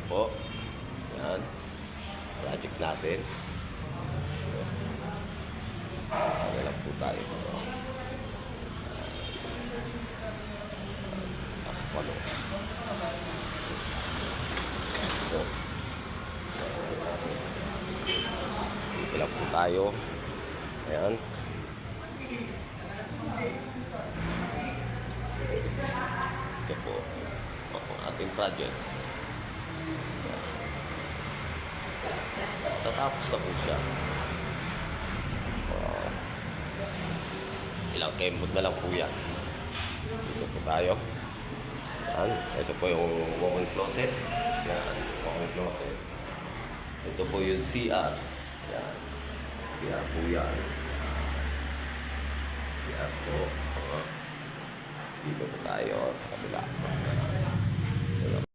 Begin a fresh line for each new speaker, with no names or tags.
po. Yan. Project natin. Ano lang po tayo dito. Aspalo. Ito. Dito lang po tayo. Ayan. Ito po ang ating project. Tatapos na po siya. Ilang kembot na lang po yan. Dito po tayo. Yan. Ito po yung walk-in closet. Yan. Walk-in closet. Ito po yung CR. Yan. CR po yan. CR po. Dito po tayo sa kabila.